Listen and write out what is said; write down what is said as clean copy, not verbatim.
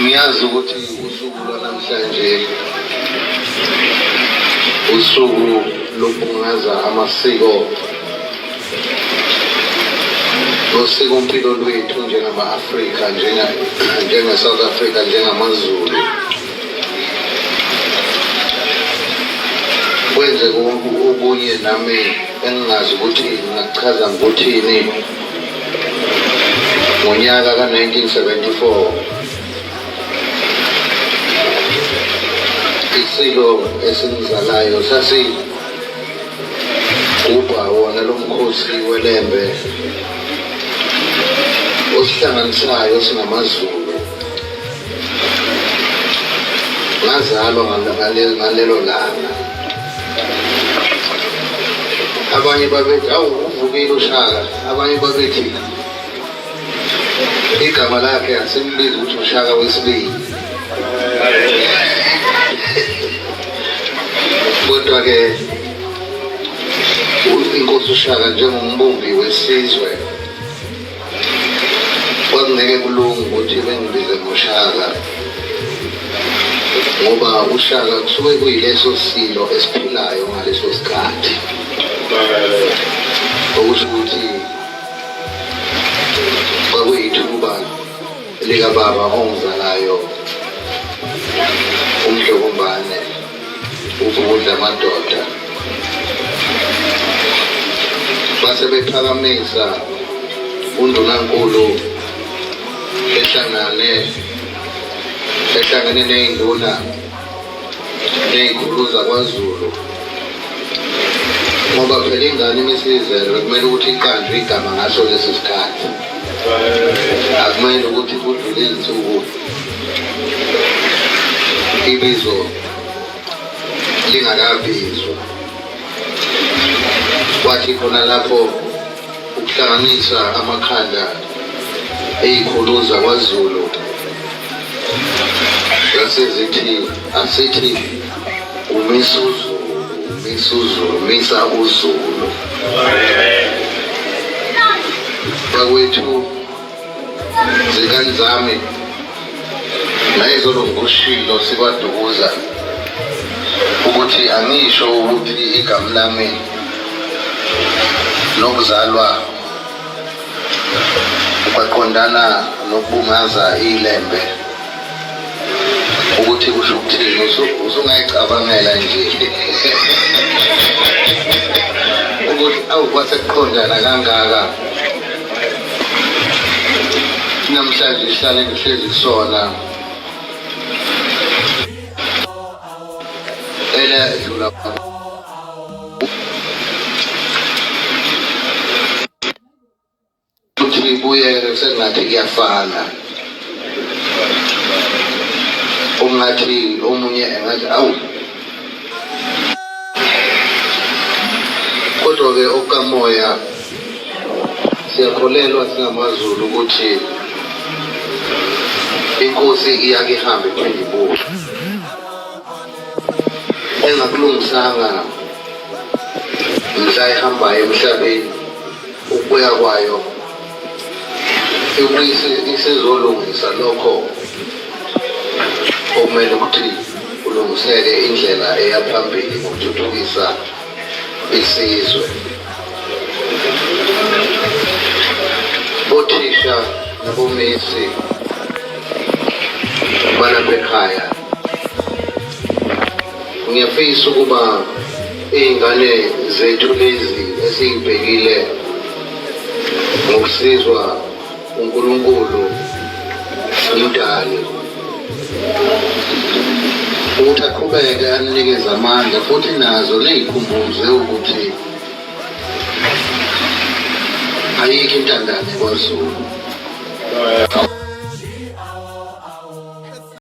Ngiyazi ukuthi usuku lwanamhlanje usuku lokubungaza amasiko nosikompilo lwethu njengama-Afrika njenge-South Africa njengamaZulu. Kwenze okunye nami engingazi ukuthi ngingachaza ngokuthini. Ngonyaka ka-1974 isiko esingizalayo sasigubha wona lo mkhosi welembe osihlanganisayo singamaZulu. Ngazalwa ngalelo langa. Abanye babethi awu uvukile uShaka, abanye babethi igama lakhe asimbizi ukuthi uShaka wesibili. Kodwa-ke inkosi uShaka njengombumbi wesizwe kwakungeke kulunge ukuthi bengibize ngoShaka, ngoba uShaka kusuke kuyileso silo esiphilayo ngaleso sikhathi. Okusho ukuthi kwakuyithuba likababa ongizalayo uMdlokombane uVukudla Madoda. Base bephakamisa undunankulu ehlangane ney'nduna ney'khulu zakwaZulu, ngoba phela ingane imisizelwe kumele ukuthi iqanjwe igama ngaso lesi sikhathi. Akumele ukuthi kudlule izinsuku ibizo lingakabizwa. Kwathi khona lapho ukuhlanganisa amakhanda ey'khulu zakwaZulu zasezithi asithi umisa uZulu, misa uZulu. Bakwethu zingane zami nayizolo ngoshilo sibadukuza ukuthi angisho ukuthi igama lami lokuzalwa kwaqondana nokubungaza ilembe ukuthi kusho ukuthini. Usungayicabangela nje ukuthi awukwasekuqondana kangaka. Namhlanje sihlale ngihlezi kusona edlula ukuthi ibuye sengathi kuyafana, ungathi omunye engathi awu. Kodwa-ke okamoya siyakholelwa singamaZulu ukuthi inkosi iyake ihambe iphinde ibuye. Engakulungisanga mhla ihambayo emhlabeni, ukubuya kwayo isezolungisa lokho okumele ukuthi ulungiseke indlela eya phambili ngokuthuthukisa isizwe. Othisha nabomisi balapha ekhaya, ngiyafisa ukuba iy'ngane zethu lezi esiy'bhekile ngokusizwa uNkulunkulu umdali ukuthi aqhubeke anikeze amandla, futhi nazo ney'khumbuze ukuthi ayikho intandane kwaZulu.